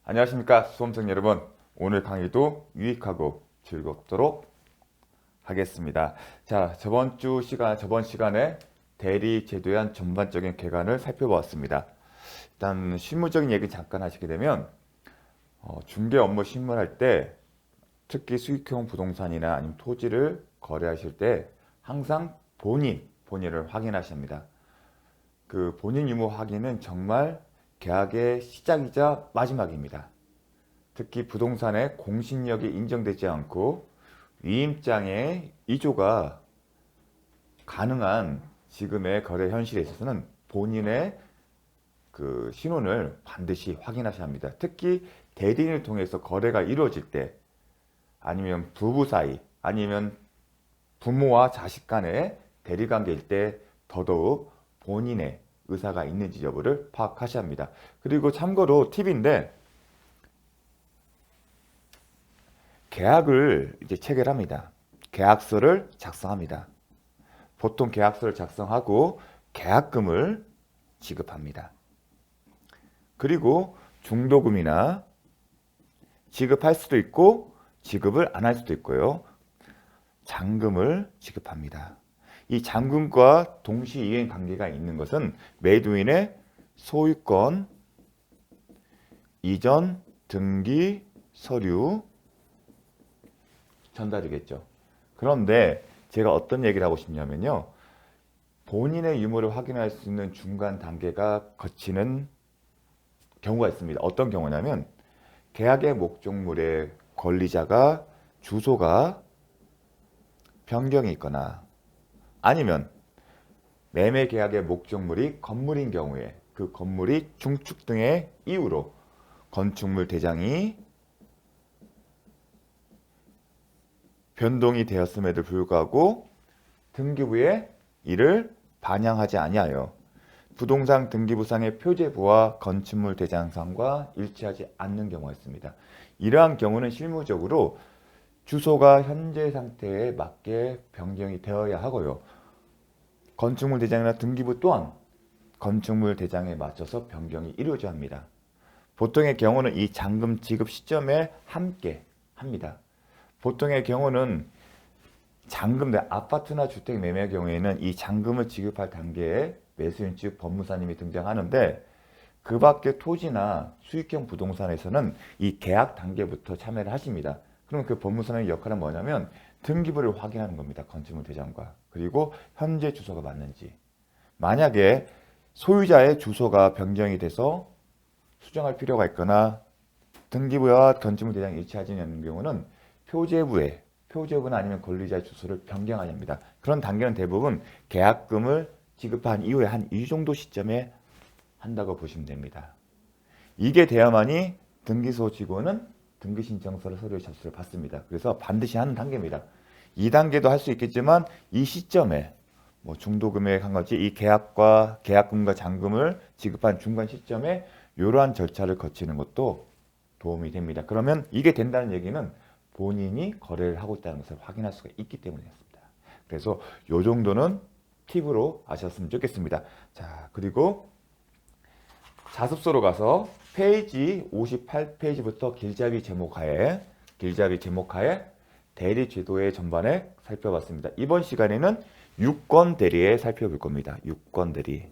안녕하십니까 수험생 여러분. 오늘 강의도 유익하고 즐겁도록 하겠습니다. 자, 저번 시간에 대리 제도에 대한 전반적인 개관을 살펴보았습니다. 일단 실무적인 얘기 잠깐 하시게 되면 중개 업무 실무할 때 특히 수익형 부동산이나 아니면 토지를 거래하실 때 항상 본인을 확인하셔야 합니다. 그 본인 유무 확인은 정말 계약의 시작이자 마지막입니다. 특히 부동산의 공신력이 인정되지 않고 위임장의 위조가 가능한 지금의 거래 현실에 있어서는 본인의 그 신원을 반드시 확인하셔야 합니다. 특히 대리인을 통해서 거래가 이루어질 때 아니면 부부 사이 아니면 부모와 자식 간의 대리관계일 때 더더욱 본인의 의사가 있는지 여부를 파악하셔야 합니다. 그리고 참고로 팁인데 계약을 이제 체결합니다. 계약서를 작성합니다. 보통 계약서를 작성하고 계약금을 지급합니다. 그리고 중도금이나 지급할 수도 있고 지급을 안 할 수도 있고요. 잔금을 지급합니다. 이 잔금과 동시 이행 관계가 있는 것은 매도인의 소유권 이전 등기 서류 전달이겠죠. 그런데 제가 어떤 얘기를 하고 싶냐면요. 본인의 유무를 확인할 수 있는 중간 단계가 거치는 경우가 있습니다. 어떤 경우냐면 계약의 목적물의 권리자가 주소가 변경이 있거나 아니면 매매 계약의 목적물이 건물인 경우에 그 건물이 중축 등의 이유로 건축물 대장이 변동이 되었음에도 불구하고 등기부에 이를 반영하지 아니하여 부동산 등기부상의 표제부와 건축물 대장상과 일치하지 않는 경우가 있습니다. 이러한 경우는 실무적으로 주소가 현재 상태에 맞게 변경이 되어야 하고요. 건축물 대장이나 등기부 또한 건축물 대장에 맞춰서 변경이 이루어져야 합니다. 보통의 경우는 이 잔금 지급 시점에 함께 합니다. 보통의 경우는 잔금, 아파트나 주택 매매의 경우에는 이 잔금을 지급할 단계에 매수인 즉 법무사님이 등장하는데 그 밖에 토지나 수익형 부동산에서는 이 계약 단계부터 참여를 하십니다. 그럼 그 법무사님의 역할은 뭐냐면 등기부를 확인하는 겁니다. 건축물 대장과. 그리고 현재 주소가 맞는지. 만약에 소유자의 주소가 변경이 돼서 수정할 필요가 있거나 등기부와 건축물 대장이 일치하지 않는 경우는 표제부나 아니면 권리자의 주소를 변경해야 합니다. 그런 단계는 대부분 계약금을 지급한 이후에 한 이 정도 시점에 한다고 보시면 됩니다. 이게 돼야만이 등기소 직원은 등기신청서를 서류 접수를 받습니다. 그래서 반드시 하는 단계입니다. 2단계도 할 수 있겠지만 이 시점에 뭐 중도금액 한 가지 이 계약금과 잔금을 지급한 중간 시점에 이러한 절차를 거치는 것도 도움이 됩니다. 그러면 이게 된다는 얘기는 본인이 거래를 하고 있다는 것을 확인할 수가 있기 때문이었습니다. 그래서 이 정도는 팁으로 아셨으면 좋겠습니다. 자, 그리고 자습서로 가서 페이지 58페이지부터 길잡이 제목하에 대리 제도의 전반에 살펴봤습니다. 이번 시간에는 유권 대리에 살펴볼 겁니다. 유권 대리.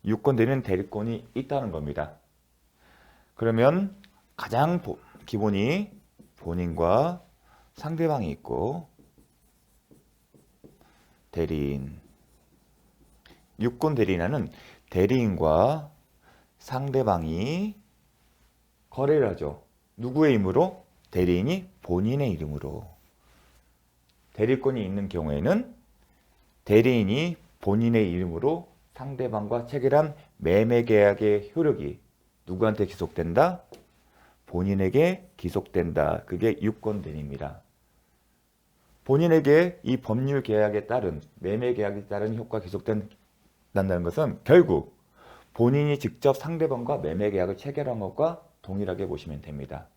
유권 대리는 대리권이 있다는 겁니다. 그러면 가장 기본이 본인과 상대방이 있고 대리인. 유권 대리인은 대리인과 상대방이 거래를 하죠. 누구의 이름으로? 대리인이 본인의 이름으로. 대리권이 있는 경우에는 대리인이 본인의 이름으로 상대방과 체결한 매매 계약의 효력이 누구한테 기속된다? 본인에게 기속된다. 그게 유권 대리입니다. 본인에게 이 법률 계약에 따른 매매 계약에 따른 효과 기속된다는 것은 결국 본인이 직접 상대방과 매매 계약을 체결한 것과 동일하게 보시면 됩니다.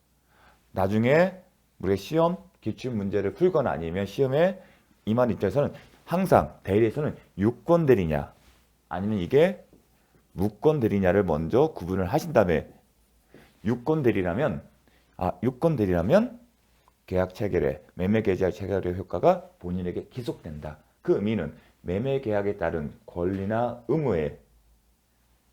나중에 우리 시험 기출 문제를 풀거나 아니면 시험에 임한 입장에서는 항상 대리에서는 유권 대리냐 아니면 이게 무권 대리냐를 먼저 구분을 하신 다음에 유권 대리라면 계약 체결의 매매 계약 체결의 효과가 본인에게 기속된다. 그 의미는 매매 계약에 따른 권리나 의무의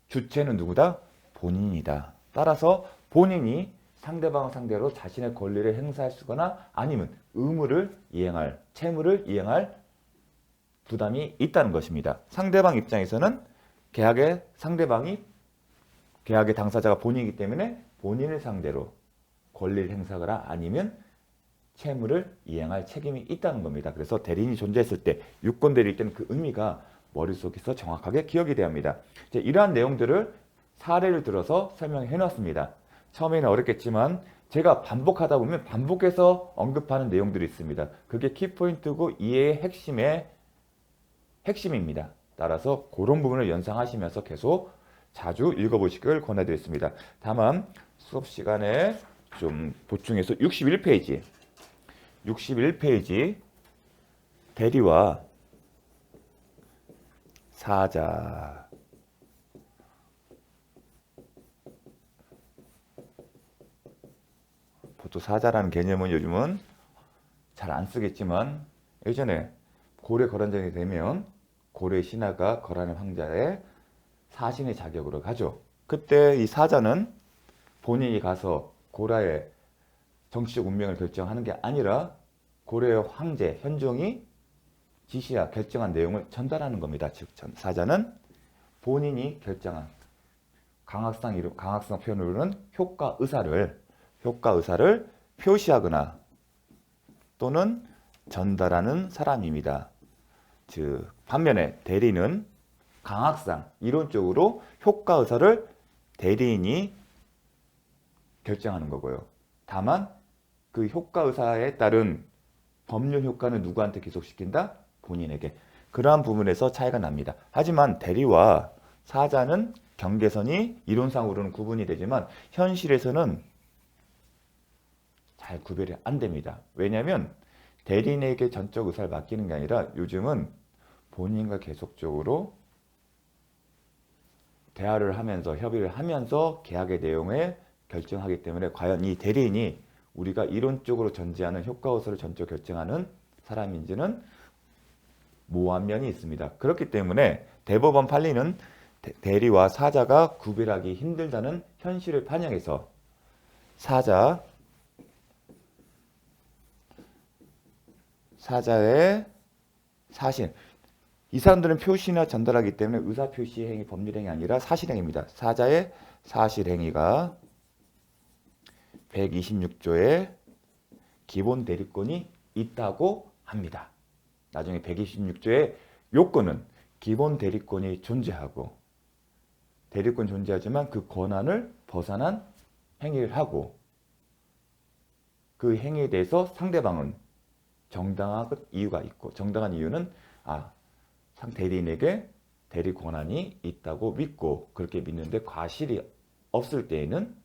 주체는 누구다? 본인이다. 따라서 본인이 상대방을 상대로 자신의 권리를 행사할 수거나 아니면 의무를 이행할, 채무를 이행할 부담이 있다는 것입니다. 상대방 입장에서는 계약의 당사자가 본인이기 때문에 본인을 상대로 권리를 행사하거나 아니면 채무를 이행할 책임이 있다는 겁니다. 그래서 대리인이 존재했을 때, 유권 대리일 때는 그 의미가 머릿속에서 정확하게 기억이 돼야 합니다. 이제 이러한 내용들을 사례를 들어서 설명해 놨습니다. 처음에는 어렵겠지만 제가 반복하다 보면 반복해서 언급하는 내용들이 있습니다. 그게 키포인트고 이해의 핵심입니다. 따라서 그런 부분을 연상하시면서 계속 자주 읽어보시길 권해드렸습니다. 다만 수업 시간에 좀 보충해서 61페이지 대리와 사자. 보통 사자라는 개념은 요즘은 잘 안 쓰겠지만 예전에 고래 거란장이 되면 고래 신하가 거란의 황자의 사신의 자격으로 가죠. 그때 이 사자는 본인이 가서 고라의 정치적 운명을 결정하는 게 아니라 고려의 황제, 현종이 지시하 결정한 내용을 전달하는 겁니다. 즉 사자는 본인이 결정한 강학상 표현으로는 효과 의사를 표시하거나 또는 전달하는 사람입니다. 즉 반면에 대리는 강학상 이론적으로 효과 의사를 대리인이 결정하는 거고요. 다만 그 효과 의사에 따른 법률 효과는 누구한테 기속시킨다? 본인에게. 그러한 부분에서 차이가 납니다. 하지만 대리와 사자는 경계선이 이론상으로는 구분이 되지만 현실에서는 잘 구별이 안 됩니다. 왜냐하면 대리인에게 전적 의사를 맡기는 게 아니라 요즘은 본인과 계속적으로 대화를 하면서 협의를 하면서 계약의 내용을 결정하기 때문에 과연 이 대리인이 우리가 이론적으로 전제하는 효과 의사를 전적 결정하는 사람인지는 모호한 면이 있습니다. 그렇기 때문에 대법원 판례는 대리와 사자가 구별하기 힘들다는 현실을 반영해서 사자의 사실, 이 사람들은 표시나 전달하기 때문에 의사표시 행위, 법률행위 아니라 사실행위입니다. 사자의 사실행위가 126조에 기본 대리권이 있다고 합니다. 나중에 126조의 요건은 기본 대리권이 존재하고 대리권 존재하지만 그 권한을 벗어난 행위를 하고 그 행위에 대해서 상대방은 정당한 이유가 있고 정당한 이유는 대리인에게 대리 권한이 있다고 믿고 그렇게 믿는데 과실이 없을 때에는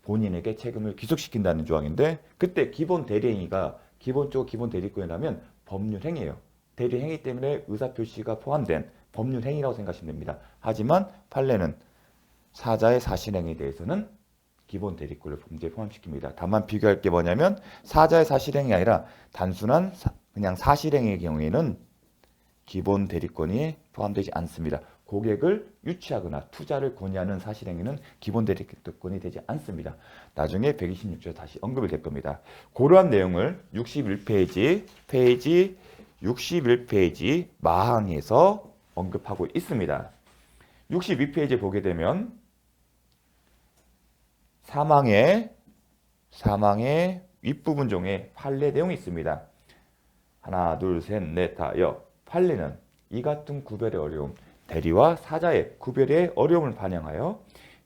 본인에게 책임을 기속시킨다는 조항인데 그때 기본 대리행위가 기본적으로 기본 대리권이라면 법률행위예요. 대리행위 때문에 의사표시가 포함된 법률행위라고 생각하시면 됩니다. 하지만 판례는 사자의 사실행위에 대해서는 기본 대리권을 범죄에 포함시킵니다. 다만 비교할 게 뭐냐면 사자의 사실행위 아니라 단순한 그냥 사실행위의 경우에는 기본 대리권이 포함되지 않습니다. 고객을 유치하거나 투자를 권유하는 사실행위는 기본 대리권이 되지 않습니다. 나중에 126조에 다시 언급이 될 겁니다. 그러한 내용을 페이지 61페이지 마항에서 언급하고 있습니다. 62페이지 보게 되면 사망의 윗부분 중에 판례 내용이 있습니다. 하나, 둘, 셋, 넷, 다, 여. 판례는 이 같은 구별의 어려움, 대리와 사자의 구별의 어려움을 반영하여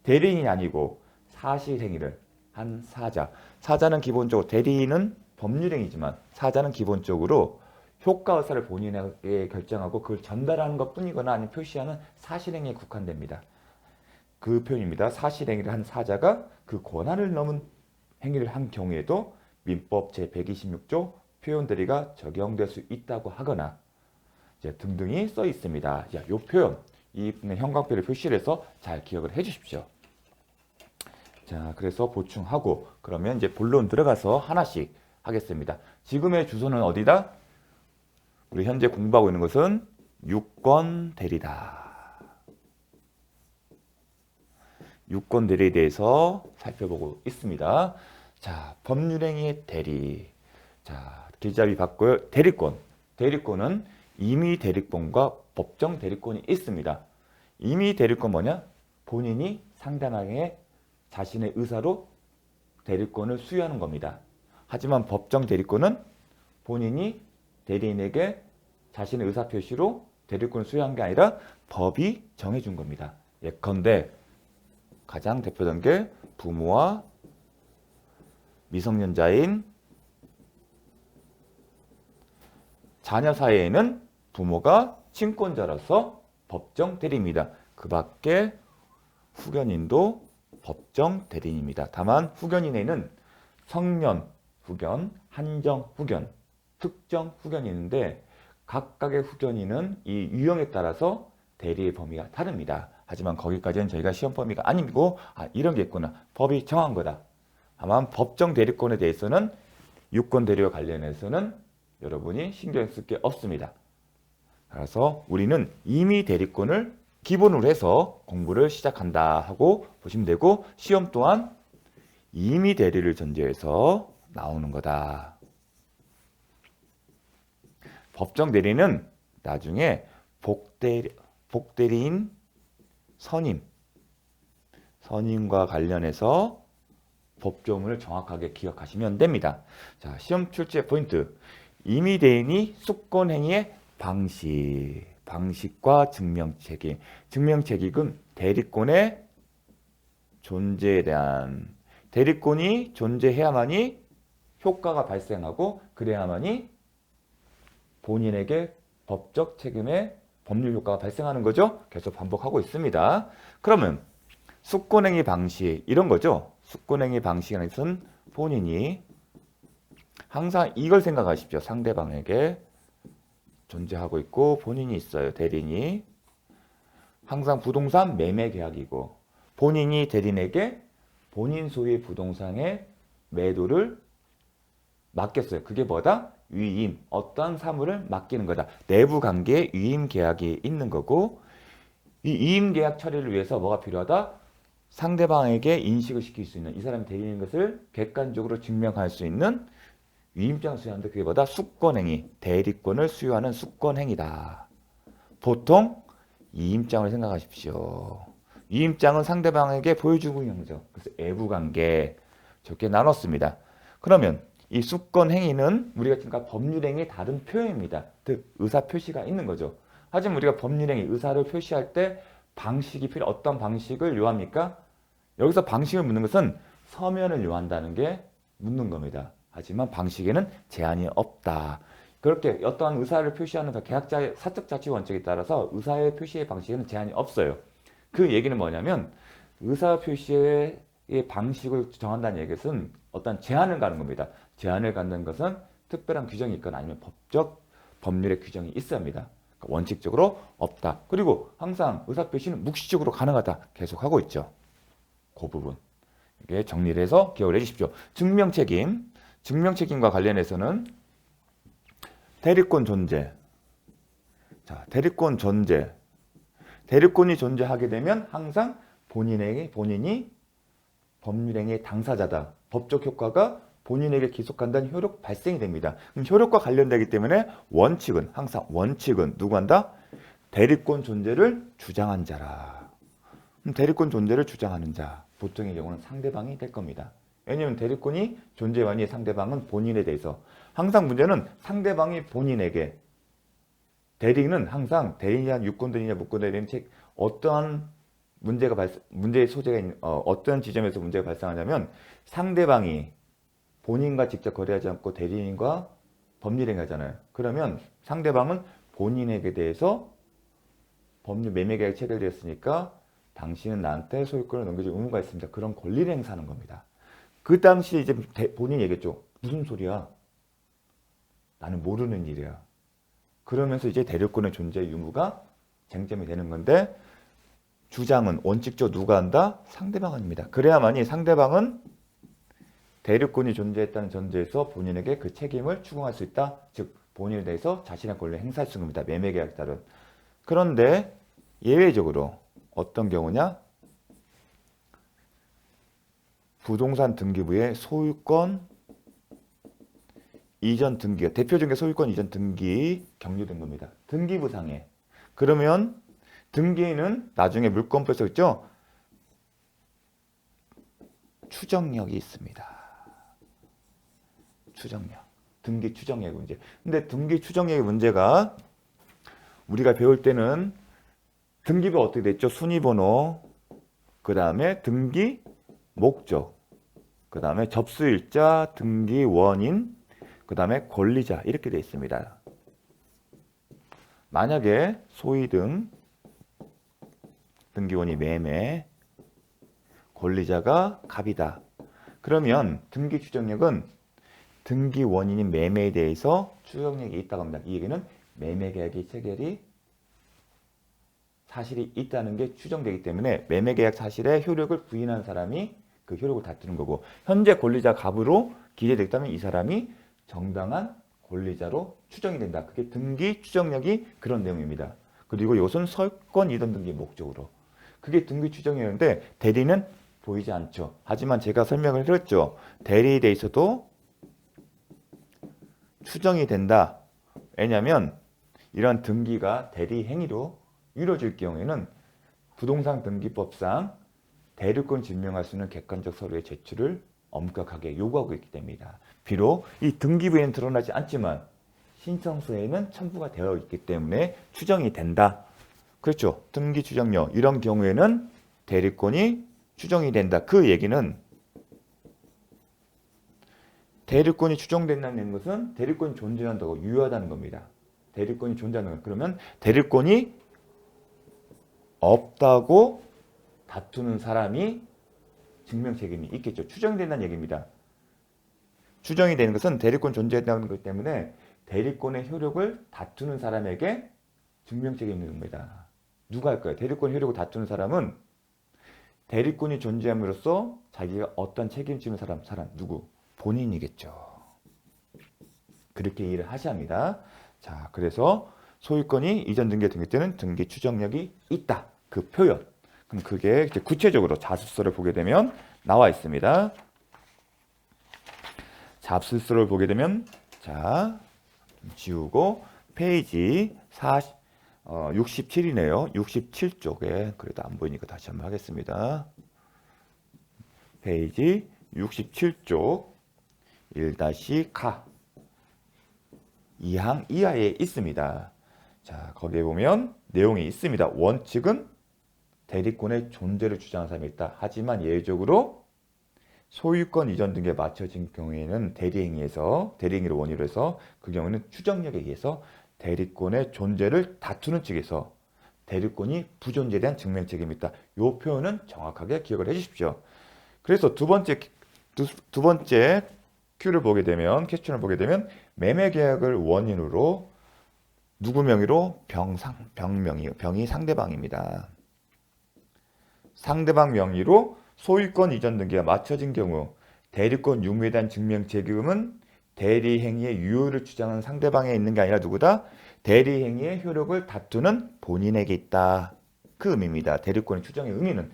대리인이 아니고 사실행위를 한 사자는 기본적으로 대리인은 법률행위지만 사자는 기본적으로 효과 의사를 본인에게 결정하고 그걸 전달하는 것뿐이거나 아니면 표시하는 사실행위에 국한됩니다. 그 표현입니다. 사실행위를 한 사자가 그 권한을 넘은 행위를 한 경우에도 민법 제126조 표현대리가 적용될 수 있다고 하거나 등등이 써 있습니다. 이 표현 이 형광펜을 표시를 해서 잘 기억을 해 주십시오. 자, 그래서 보충하고 그러면 이제 본론 들어가서 하나씩 하겠습니다. 지금의 주소는 어디다? 우리 현재 공부하고 있는 것은 유권 대리다. 유권 대리에 대해서 살펴보고 있습니다. 자, 법률행위의 대리. 자, 길잡이 받고요. 대리권. 대리권은 임의 대리권과 법정 대리권이 있습니다. 임의 대리권 뭐냐? 본인이 상대방의 자신의 의사로 대리권을 수여하는 겁니다. 하지만 법정 대리권은 본인이 대리인에게 자신의 의사표시로 대리권을 수여한 게 아니라 법이 정해준 겁니다. 예컨대 가장 대표적인 게 부모와 미성년자인 자녀 사이에는 부모가 친권자로서 법정 대리입니다. 그 밖에 후견인도 법정 대리인입니다. 다만 후견인에는 성년 후견, 한정 후견, 특정 후견이 있는데 각각의 후견인은 이 유형에 따라서 대리의 범위가 다릅니다. 하지만 거기까지는 저희가 시험 범위가 아니고 이런 게 있구나. 법이 정한 거다. 다만 법정 대리권에 대해서는 유권 대리와 관련해서는 여러분이 신경 쓸 게 없습니다. 그래서 우리는 임의 대리권을 기본으로 해서 공부를 시작한다 하고 보시면 되고 시험 또한 임의 대리를 전제해서 나오는 거다. 법정 대리는 나중에 복대리인 선임과 관련해서 법조문을 정확하게 기억하시면 됩니다. 자, 시험 출제 포인트. 임의 대리인이 수권행위의 방식과 증명책임. 증명책임은 대리권의 존재에 대한 대리권이 존재해야만이 효과가 발생하고 그래야만이 본인에게 법적 책임의 법률 효과가 발생하는 거죠. 계속 반복하고 있습니다. 그러면 수권행위 방식 이런 거죠. 수권행위 방식이라는 것은 본인이 항상 이걸 생각하십시오. 상대방에게 존재하고 있고 본인이 있어요. 대리인이 항상 부동산 매매 계약이고 본인이 대리인에게 본인 소유의 부동산의 매도를 맡겼어요. 그게 뭐다? 위임, 어떠한 사물을 맡기는 거다. 내부 관계에 위임 계약이 있는 거고 이 위임 계약 처리를 위해서 뭐가 필요하다? 상대방에게 인식을 시킬 수 있는 이 사람이 대리인인 것을 객관적으로 증명할 수 있는 위임장 수여하는데 그게 뭐다? 수권행위, 대리권을 수여하는 수권행위다. 보통 위임장을 생각하십시오. 위임장은 상대방에게 보여주고 있는 거죠. 그래서 애부관계 저렇게 나눴습니다. 그러면 이 수권행위는 우리가 지금 법률행위의 다른 표현입니다. 즉 의사표시가 있는 거죠. 하지만 우리가 법률행위, 의사를 표시할 때 방식이 어떤 방식을 요합니까? 여기서 방식을 묻는 것은 서면을 요한다는 게 묻는 겁니다. 하지만 방식에는 제한이 없다. 그렇게 어떠한 의사를 표시하는 계약자의 사적 자치 원칙에 따라서 의사의 표시의 방식에는 제한이 없어요. 그 얘기는 뭐냐면 의사 표시의 방식을 정한다는 얘기는 어떤 제한을 가는 겁니다. 제한을 갖는 것은 특별한 규정이 있거나 아니면 법률의 규정이 있어야 합니다. 그러니까 원칙적으로 없다. 그리고 항상 의사 표시는 묵시적으로 가능하다. 계속하고 있죠. 그 부분. 이게 정리를 해서 기억을 해주십시오. 증명책임. 증명책임과 관련해서는 대리권 존재. 자, 대리권 존재. 대리권이 존재하게 되면 항상 본인이 법률행위의 당사자다. 법적 효과가 본인에게 기속한다는 효력 발생이 됩니다. 그럼 효력과 관련되기 때문에 항상 원칙은 누구 한다? 대리권 존재를 주장한 자라. 그럼 대리권 존재를 주장하는 자. 보통의 경우는 상대방이 될 겁니다. 왜냐하면 대리권이 존재하니 상대방은 본인에 대해서 항상 문제는 상대방이 본인에게 대리인은 항상 대리인이냐 유권대리냐 무권대리냐 어떠한 문제의 소재가 있는 어떤 지점에서 문제가 발생하냐면 상대방이 본인과 직접 거래하지 않고 대리인과 법률행위 하잖아요. 그러면 상대방은 본인에게 대해서 법률 매매계약이 체결되었으니까 당신은 나한테 소유권을 넘겨줄 의무가 있습니다. 그런 권리를 행사하는 겁니다. 그 당시에 이제 본인이 얘기했죠. 무슨 소리야? 나는 모르는 일이야. 그러면서 이제 대리권의 존재 의무가 쟁점이 되는 건데 주장은 원칙적으로 누가 한다? 상대방입니다. 그래야만이 상대방은 대리권이 존재했다는 전제에서 본인에게 그 책임을 추궁할 수 있다. 즉 본인에 대해서 자신의 권리를 행사할 수 있는 겁니다. 매매계약에 따른. 그런데 예외적으로 어떤 경우냐? 부동산 등기부의 소유권 이전 등기가 대표적인 게 소유권 이전 등기 격려된 겁니다. 등기부상에. 그러면 등기에는 나중에 물권표에 써 있죠? 추정력이 있습니다. 추정력. 등기 추정력의 문제. 근데 등기 추정력의 문제가 우리가 배울 때는 등기부 어떻게 됐죠? 순위번호, 그 다음에 등기 목적, 그 다음에 접수일자, 등기 원인, 그 다음에 권리자 이렇게 되어 있습니다. 만약에 소위 등 등기원이 매매, 권리자가 갑이다. 그러면 등기 추정력은 등기 원인인 매매에 대해서 추정력이 있다고 합니다. 이 얘기는 매매 계약이 체결이 사실이 있다는 게 추정되기 때문에 매매 계약 사실에 효력을 부인한 사람이 그 효력을 다투는 거고 현재 권리자 갑으로 기재됐다면 이 사람이 정당한 권리자로 추정이 된다. 그게 등기 추정력이 그런 내용입니다. 그리고 이것은 설권 이전 등기 목적으로. 그게 등기 추정이었는데 대리는 보이지 않죠. 하지만 제가 설명을 드렸죠. 대리에 대해서도 추정이 된다. 왜냐하면 이런 등기가 대리 행위로 이루어질 경우에는 부동산 등기법상 대리권 증명할 수 있는 객관적 서류의 제출을 엄격하게 요구하고 있기 때문이다. 비록 이 등기부에는 드러나지 않지만 신청서에는 첨부가 되어 있기 때문에 추정이 된다. 그렇죠. 등기 추정력 이런 경우에는 대리권이 추정이 된다. 그 얘기는 대리권이 추정된다는 것은 대리권이 존재한다고 유효하다는 겁니다. 대리권이 존재하는 것. 그러면 대리권이 없다고 다투는 사람이 증명 책임이 있겠죠. 추정이 된다는 얘기입니다. 추정이 되는 것은 대리권 존재한다는 것 때문에 대리권의 효력을 다투는 사람에게 증명 책임이 있는 겁니다. 누가 할까요? 대리권 효력을 다투는 사람은 대리권이 존재함으로써 자기가 어떤 책임지는 사람 누구? 본인이겠죠. 그렇게 이해를 하셔야 합니다. 자, 그래서 소유권이 이전 등기에 등기 때는 등기 추정력이 있다. 그 표현. 그럼 그게 이제 구체적으로 자습서를 보게 되면 나와 있습니다. 자습서를 보게 되면 자, 지우고 페이지 67이네요. 67쪽에 그래도 안 보이니까 다시 한번 하겠습니다. 페이지 67쪽 1-가 2항 이하에 있습니다. 자, 거기에 보면 내용이 있습니다. 원칙은 대리권의 존재를 주장하는 사람이 있다. 하지만 예외적으로 소유권 이전 등기에 맞춰진 경우에는 대리행위를 원인으로 해서 그 경우는 추정력에 의해서 대리권의 존재를 다투는 측에서 대리권이 부존재에 대한 증명 책임이 있다. 이 표현은 정확하게 기억을 해 주십시오. 그래서 두 번째 큐를 보게 되면 퀘스천을 보게 되면 매매 계약을 원인으로 누구 명의로? 병이 상대방입니다. 상대방 명의로 소유권 이전 등기가 맞춰진 경우 대리권 유무에 대한 증명 책임은 대리 행위의 유효를 주장하는 상대방에 있는 게 아니라 누구다? 대리 행위의 효력을 다투는 본인에게 있다. 그 의미입니다. 대리권의 추정의 의미는.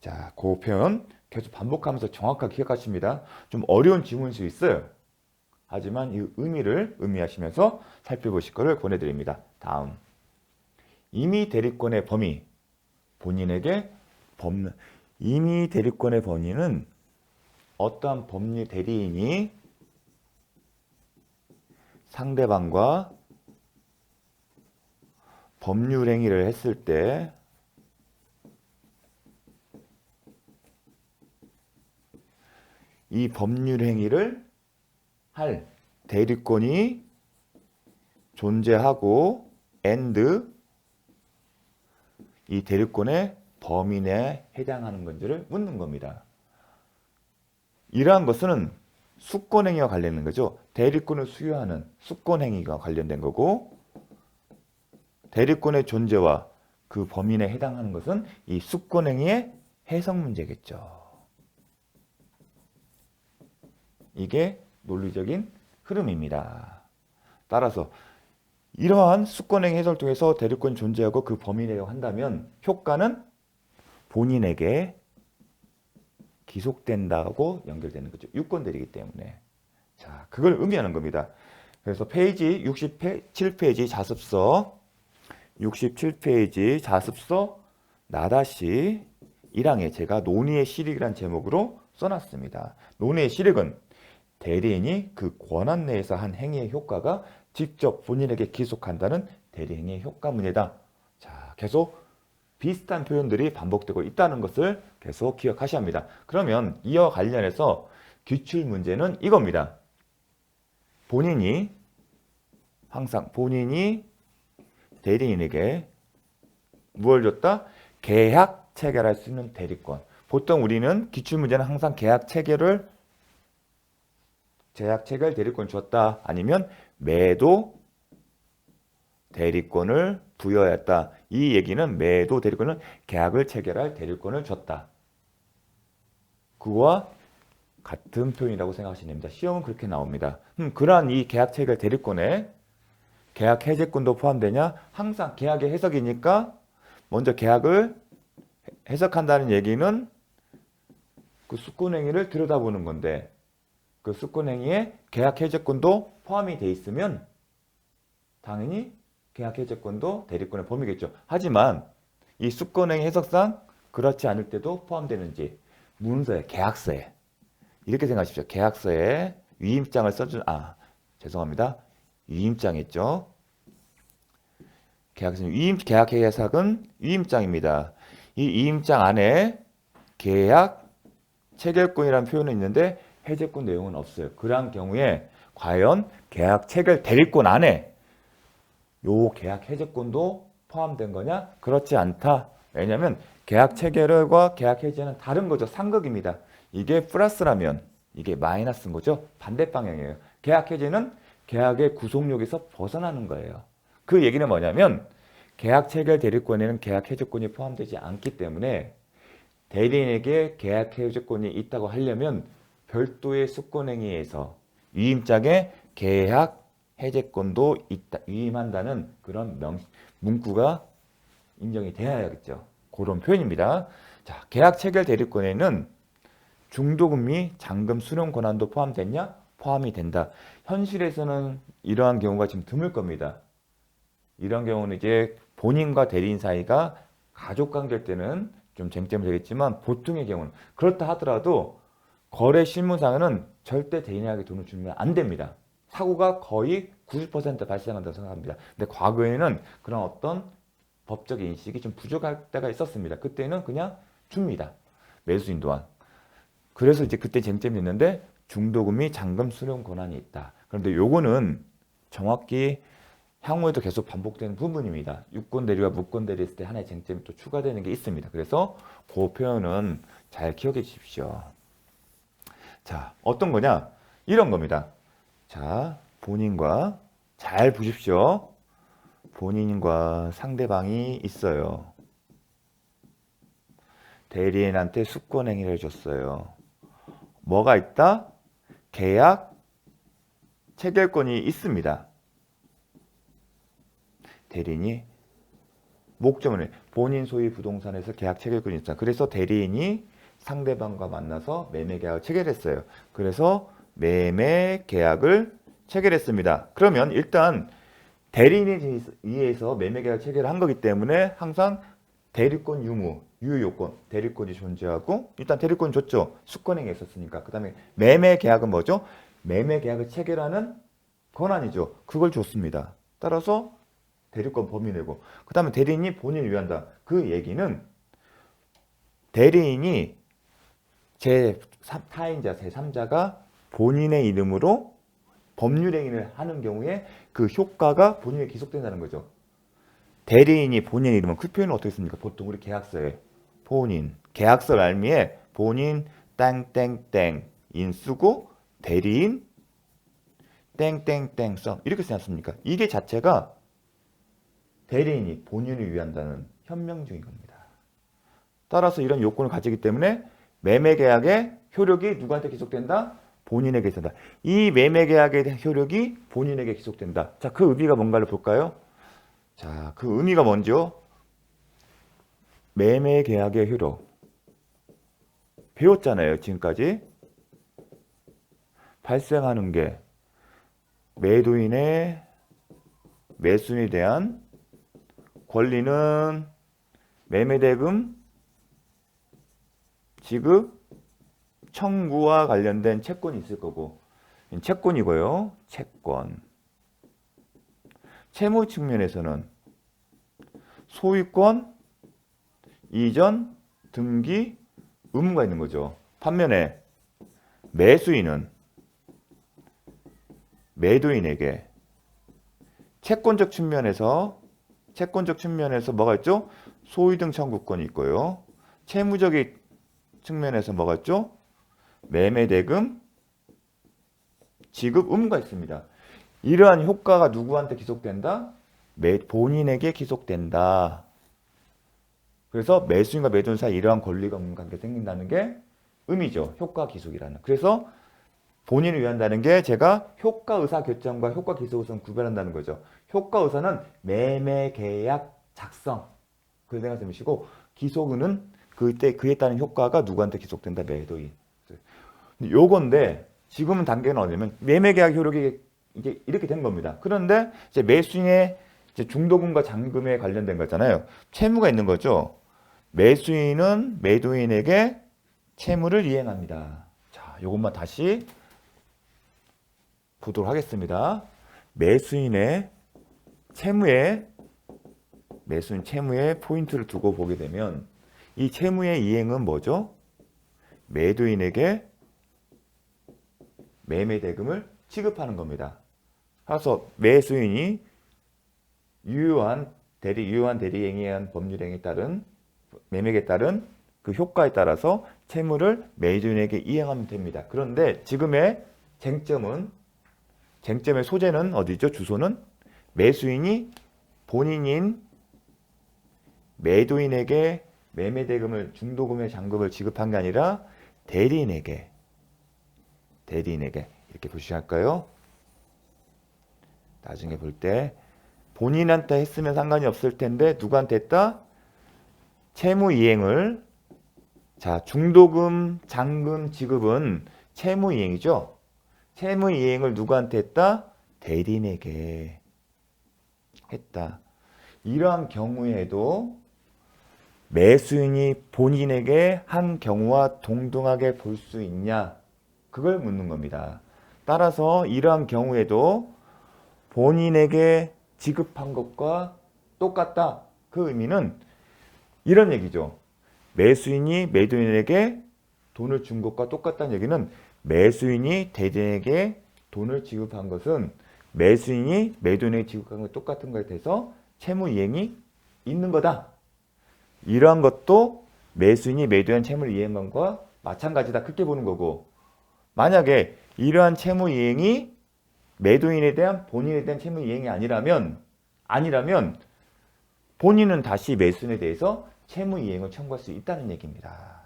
자, 그 표현 계속 반복하면서 정확하게 기억하십니다. 좀 어려운 지문일 수 있어요. 하지만 이 의미를 의미하시면서 살펴보실 것을 권해드립니다. 다음. 임의 대리권의 범위. 본인에게 임의 대리권의 범위는 어떠한 법률 대리인이 상대방과 법률 행위를 했을 때 이 법률 행위를 할 대리권이 존재하고 이 대리권의 범위 내에 해당하는 건지를 묻는 겁니다. 이러한 것은 수권행위와 관련된 거죠. 대리권을 수여하는 수권행위가 관련된 거고 대리권의 존재와 그 범인에 해당하는 것은 이 수권행위의 해석 문제겠죠. 이게 논리적인 흐름입니다. 따라서 이러한 수권행위 해석을 통해서 대리권이 존재하고 그 범인이라고 한다면 효과는 본인에게 기속된다고 연결되는 거죠. 유권대리이기 때문에. 자, 그걸 의미하는 겁니다. 그래서 페이지 67페이지 자습서 67페이지 자습서 나다시 1항에 제가 논의의 실익이라는 제목으로 써놨습니다. 논의의 실익은 대리인이 그 권한 내에서 한 행위의 효과가 직접 본인에게 기속한다는 대리행위의 효과 문제다. 자, 계속 비슷한 표현들이 반복되고 있다는 것을 계속 기억하셔야 합니다. 그러면 이와 관련해서 기출 문제는 이겁니다. 본인이 대리인에게 무엇을 줬다? 계약 체결할 수 있는 대리권. 보통 우리는 기출 문제는 항상 계약 체결 대리권 줬다. 아니면 매도 대리권을 부여했다. 이 얘기는 매도 대리권은 계약을 체결할 대리권을 줬다. 그거와 같은 표현이라고 생각하시면 됩니다. 시험은 그렇게 나옵니다. 그러한 이 계약 체결 대리권에 계약 해제권도 포함되냐? 항상 계약의 해석이니까 먼저 계약을 해석한다는 얘기는 그 수권행위를 들여다보는 건데 그 수권행위에 계약 해제권도 포함이 돼 있으면 당연히 계약 해제권도 대리권의 범위겠죠. 하지만 이 수권행위 해석상 그렇지 않을 때도 포함되는지 문서에 계약서에 이렇게 생각하십시오. 계약서에 위임장을 써준 죄송합니다. 위임장 있죠. 계약 해석은 위임장입니다. 이 위임장 안에 계약 체결권이라는 표현은 있는데 해제권 내용은 없어요. 그러한 경우에 과연 계약 체결 대리권 안에 요 계약 해제권도 포함된 거냐? 그렇지 않다. 왜냐하면 계약 체결과 계약 해제는 다른 거죠. 상극입니다. 이게 플러스라면 이게 마이너스인 거죠. 반대 방향이에요. 계약 해제는 계약의 구속력에서 벗어나는 거예요. 그 얘기는 뭐냐면 계약 체결 대리권에는 계약 해제권이 포함되지 않기 때문에 대리인에게 계약 해제권이 있다고 하려면 별도의 수권행위에서 위임장에 계약 해제권도 있다, 위임한다는 그런 문구가 인정이 돼야겠죠. 그런 표현입니다. 자, 계약 체결 대리권에는 중도금리, 잔금 수령 권한도 포함됐냐? 포함이 된다. 현실에서는 이러한 경우가 지금 드물 겁니다. 이런 경우는 이제 본인과 대리인 사이가 가족 관계일 때는 좀 쟁점이 되겠지만 보통의 경우는 그렇다 하더라도 거래 실무상에는 절대 대리인에게 돈을 주면 안 됩니다. 사고가 거의 90% 발생한다고 생각합니다. 근데 과거에는 그런 어떤 법적 인식이 좀 부족할 때가 있었습니다. 그때는 그냥 줍니다. 매수인 또한. 그래서 이제 그때 쟁점이 있는데 중도금리 잔금 수령 권한이 있다. 그런데 요거는 정확히 향후에도 계속 반복되는 부분입니다. 유권 대리와 무권 대리 했을 때 하나의 쟁점이 또 추가되는 게 있습니다. 그래서 그 표현은 잘 기억해 주십시오. 자, 어떤 거냐? 이런 겁니다. 자, 본인과 잘 보십시오. 본인과 상대방이 있어요. 대리인한테 수권행위를 해줬어요. 뭐가 있다? 계약 체결권이 있습니다. 대리인이 목적은 본인 소유 부동산에서 계약 체결권이 있다. 그래서 대리인이 상대방과 만나서 매매 계약을 체결했어요. 그래서 매매 계약을 체결했습니다. 그러면 일단 대리인에 의해서 매매 계약 체결을 한 거기 때문에 항상 대리권 유무, 유효요건, 대리권이 존재하고 일단 대리권 줬죠. 수권행위 했었으니까. 그 다음에 매매 계약은 뭐죠? 매매 계약을 체결하는 권한이죠. 그걸 줬습니다. 따라서 대리권 범위 내고 그 다음에 대리인이 본인을 위한다. 그 얘기는 대리인이 타인자, 제3자가 본인의 이름으로 법률행위를 하는 경우에 그 효과가 본인에 기속된다는 거죠. 대리인이 본인의 이름은 그 표현은 어떻게 씁니까? 보통 우리 계약서에 본인, 계약서 말미에 본인 땡땡땡인 쓰고 대리인 땡땡땡 써 이렇게 쓰지 않습니까? 이게 자체가 대리인이 본인을 위한다는 현명 중인 겁니다. 따라서 이런 요건을 가지기 때문에 매매계약의 효력이 누구한테 기속된다? 본인에게 있다. 이 매매계약의 효력이 본인에게 기속된다. 자, 그 의미가 뭔가를 볼까요? 자, 그 의미가 뭔지요? 매매계약의 효력. 배웠잖아요, 지금까지. 발생하는 게 매도인의 매수인에 대한 권리는 매매대금 지급 청구와 관련된 채권이 있을 거고, 채권이고요. 채권. 채무 측면에서는 소유권, 이전, 등기, 의무가 있는 거죠. 반면에 매수인은 매도인에게 채권적 측면에서 뭐가 있죠? 소유 등 청구권이 있고요. 채무적인 측면에서 뭐가 있죠? 매매대금 지급 의무가 있습니다. 이러한 효과가 누구한테 기속된다? 본인에게 기속된다. 그래서 매수인과 매도인 사이 이러한 권리가 없는 관계가 생긴다는 게 의미죠. 효과 기속이라는. 그래서 본인을 위한다는 게 제가 효과 의사 결정과 효과 기속 의사는 구별한다는 거죠. 효과 의사는 매매 계약 작성. 그 생각 해보시고, 기속은 그에 따른 효과가 누구한테 기속된다? 매도인. 요건데 지금은 단계는 어디냐면 매매 계약 효력이 이제 이렇게 된 겁니다. 그런데 이제 매수인의 이제 중도금과 잔금에 관련된 거잖아요. 채무가 있는 거죠. 매수인은 매도인에게 채무를 이행합니다. 자, 요것만 다시 보도록 하겠습니다. 매수인 채무에 포인트를 두고 보게 되면 이 채무의 이행은 뭐죠? 매도인에게 매매대금을 지급하는 겁니다. 그래서 매수인이 유효한 대리행위에 의한 법률행위에 따른 매매에 따른 그 효과에 따라서 채무를 매도인에게 이행하면 됩니다. 그런데 지금의 쟁점의 소재는 어디죠? 주소는 매수인이 본인인 매도인에게 매매대금을 중도금의 잔금을 지급한 게 아니라 대리인에게 이렇게 보시할까요? 나중에 볼 때 본인한테 했으면 상관이 없을 텐데 누구한테 했다? 채무 이행을, 자, 중도금 잔금 지급은 채무 이행이죠. 채무 이행을 누구한테 했다? 대리인에게 했다. 이러한 경우에도 매수인이 본인에게 한 경우와 동등하게 볼 수 있냐? 그걸 묻는 겁니다. 따라서 이러한 경우에도 본인에게 지급한 것과 똑같다. 그 의미는 이런 얘기죠. 매수인이 매도인에게 돈을 준 것과 똑같다는 얘기는 매수인이 대리인에게 돈을 지급한 것은 매수인이 매도인에게 지급한 것 똑같은 것에 대해서 채무 이행이 있는 거다. 이러한 것도 매수인이 매도인 채무를 이행한 것과 마찬가지다. 그렇게 보는 거고, 만약에 이러한 채무 이행이 매도인에 대한 본인에 대한 채무 이행이 아니라면 본인은 다시 매수인에 대해서 채무 이행을 청구할 수 있다는 얘기입니다.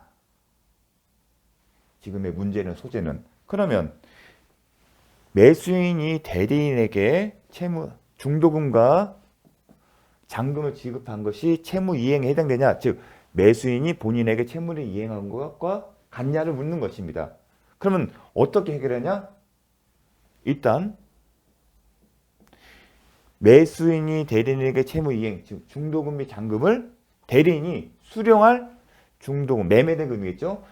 지금의 문제는 소재는 그러면 매수인이 대리인에게 중도금과 잔금을 지급한 것이 채무 이행에 해당되냐, 즉 매수인이 본인에게 채무를 이행한 것과 같냐를 묻는 것입니다. 그러면 어떻게 해결하냐? 일단 매수인이 대리인에게 채무 이행, 즉 중도금 및 잔금을 대리인이 수령할 중도금, 매매대금이겠죠.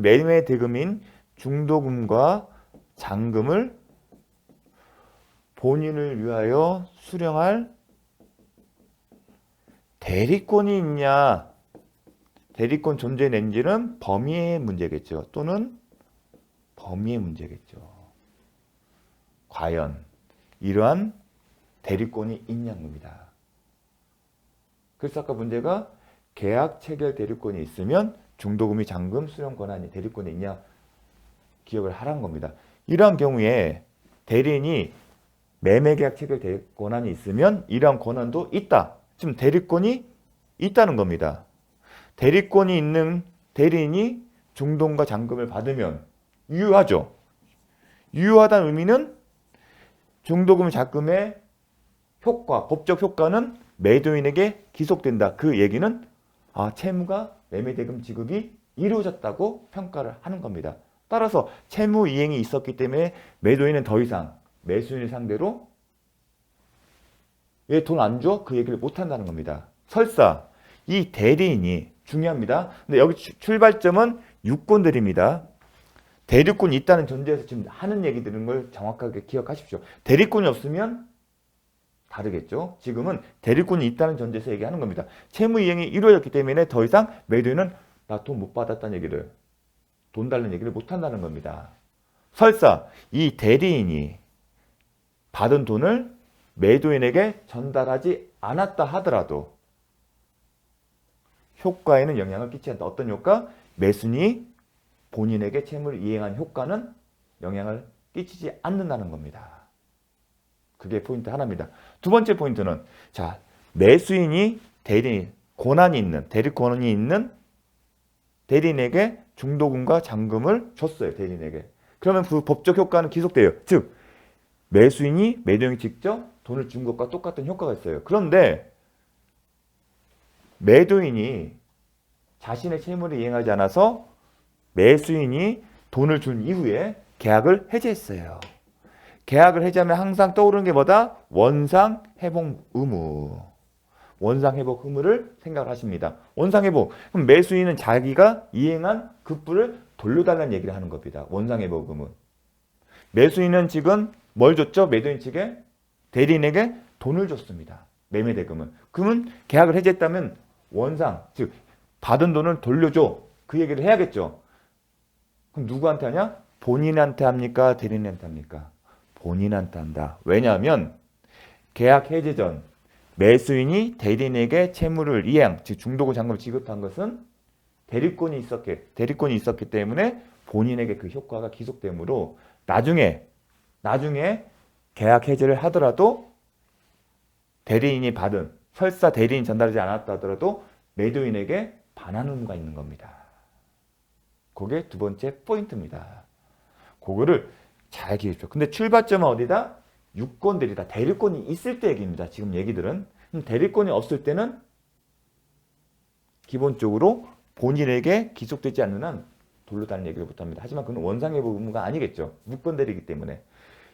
매매대금인 중도금과 잔금을 본인을 위하여 수령할 대리권이 있냐? 대리권 존재 낸지는 범위의 문제겠죠. 또는 범위의 문제겠죠. 과연 이러한 대리권이 있냐입니다. 그래서 아까 문제가 계약 체결 대리권이 있으면 중도금이 잔금 수령 권한이 대리권이 있냐 기억을 하라는 겁니다. 이러한 경우에 대리인이 매매계약 체결 권한이 있으면 이러한 권한도 있다. 지금 대리권이 있다는 겁니다. 대리권이 있는 대리인이 중도금과 잔금을 받으면 유효하죠. 유효하다는 의미는 중도금 잔금의 효과, 법적 효과는 매도인에게 기속된다. 그 얘기는 채무가 매매대금 지급이 이루어졌다고 평가를 하는 겁니다. 따라서 채무 이행이 있었기 때문에 매도인은 더 이상 매수인을 상대로 얘 돈 안 줘? 그 얘기를 못 한다는 겁니다. 설사 이 대리인이 중요합니다. 근데 여기 출발점은 유권들입니다. 대리권이 있다는 전제에서 지금 하는 얘기 들은 걸 정확하게 기억하십시오. 대리권이 없으면 다르겠죠. 지금은 대리권이 있다는 전제에서 얘기하는 겁니다. 채무 이행이 이루어졌기 때문에 더 이상 매도인은 나 돈 못 받았다는 얘기를, 돈 달라는 얘기를 못 한다는 겁니다. 설사 이 대리인이 받은 돈을 매도인에게 전달하지 않았다 하더라도 효과에는 영향을 끼치지 않다. 어떤 효과? 매수인이 본인에게 채무를 이행한 효과는 영향을 끼치지 않는다는 겁니다. 그게 포인트 하나입니다. 두 번째 포인트는 매수인이 대리인, 권한이 있는, 대리 권한이 있는 대리인에게 중도금과 잔금을 줬어요. 대리인에게. 그러면 그 법적 효과는 기속돼요. 즉 매수인이 매도인이 직접 돈을 준 것과 똑같은 효과가 있어요. 그런데 매도인이 자신의 채무를 이행하지 않아서 매수인이 돈을 준 이후에 계약을 해지했어요. 계약을 해지하면 항상 떠오르는 게 뭐다? 원상회복 의무. 원상회복 의무를 생각을 하십니다. 원상회복. 그럼 매수인은 자기가 이행한 급부를 돌려달라는 얘기를 하는 겁니다. 원상회복 의무. 매수인은 지금 뭘 줬죠? 매도인 측에 대리인에게 돈을 줬습니다. 매매대금은. 그러면 계약을 해지했다면 원상, 즉 받은 돈을 돌려줘. 그 얘기를 해야겠죠. 그럼 누구한테 하냐? 본인한테 합니까? 대리인한테 합니까? 본인한테 한다. 왜냐하면 계약 해지 전 매수인이 대리인에게 채무를 이행, 즉 중도금 잔금을 지급한 것은 대리권이 있었기 때문에 본인에게 그 효과가 기속되므로 나중에 계약 해지를 하더라도 대리인이 받은, 설사 대리인 전달하지 않았다 하더라도 매도인에게 반환 의무가 있는 겁니다. 그게 두 번째 포인트입니다. 그거를 잘 기억해 주십시오. 근데 출발점은 어디다? 유권들이다. 대리권이 있을 때 얘기입니다. 지금 얘기들은. 대리권이 없을 때는 기본적으로 본인에게 기속되지 않는 한 돌려달라는 얘기를 못합니다. 하지만 그건 원상회복 의무가 아니겠죠. 무권대리이기 때문에.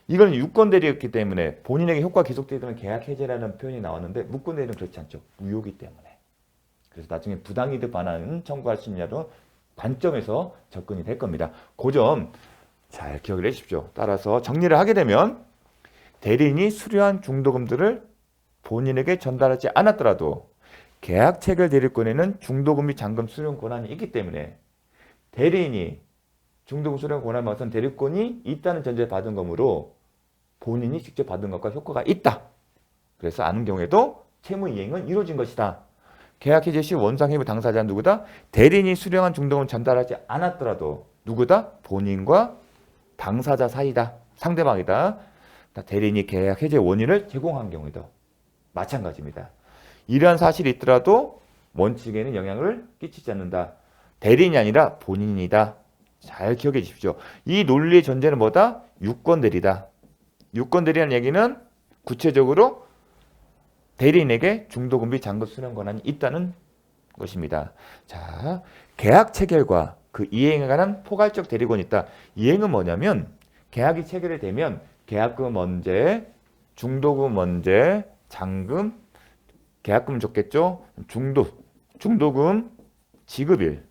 이건 유권대리였기 때문에 본인에게 효과 기속되면 계약 해제라는 표현이 나왔는데 무권대리는 그렇지 않죠. 무효이기 때문에. 그래서 나중에 부당이득 반환 청구할 수 있냐는 관점에서 접근이 될 겁니다. 그 점 잘 기억을 해주십시오. 따라서 정리를 하게 되면 대리인이 수료한 중도금들을 본인에게 전달하지 않았더라도 계약 체결 대리권에는 중도금 및 잔금 수령 권한이 있기 때문에 대리인이 중도금 수령 권한을 받은 대리권이 있다는 전제에 받은 거므로 본인이 직접 받은 것과 효과가 있다. 그래서 아는 경우에도 채무 이행은 이루어진 것이다. 계약 해지 시 원상회복 당사자는 누구다? 대리인이 수령한 중도금을 전달하지 않았더라도 누구다? 본인과 당사자 사이다. 상대방이다. 대리인이 계약 해지 원인을 제공한 경우에도 마찬가지입니다. 이러한 사실이 있더라도 원칙에는 영향을 끼치지 않는다. 대리인이 아니라 본인이다. 잘 기억해 주십시오. 이 논리의 전제는 뭐다? 유권대리다. 유권대리라는 얘기는 구체적으로 대리인에게 중도금 및 잔금 수령 권한이 있다는 것입니다. 자, 계약 체결과 그 이행에 관한 포괄적 대리권이 있다. 이행은 뭐냐면 계약이 체결이 되면 계약금 언제, 중도금 언제, 잔금, 계약금 줬겠죠? 중도금 지급일,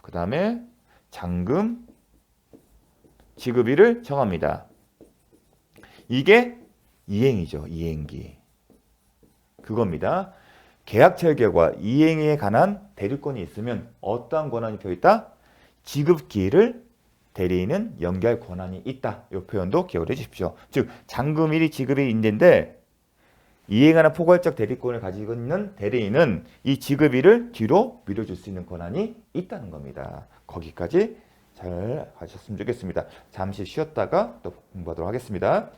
그 다음에 잔금 지급일을 정합니다. 이게 이행이죠. 이행기. 그겁니다. 계약 체결과 이행에 관한 대리권이 있으면 어떠한 권한이 표있다? 지급기일을 대리인은 연기할 권한이 있다. 이 표현도 기억을 해주십시오. 즉 잔금일이 지급이 인제인데 이행하는 포괄적 대리권을 가지고 있는 대리인은 이 지급일을 뒤로 미뤄줄 수 있는 권한이 있다는 겁니다. 거기까지 잘 하셨으면 좋겠습니다. 잠시 쉬었다가 또 공부하도록 하겠습니다.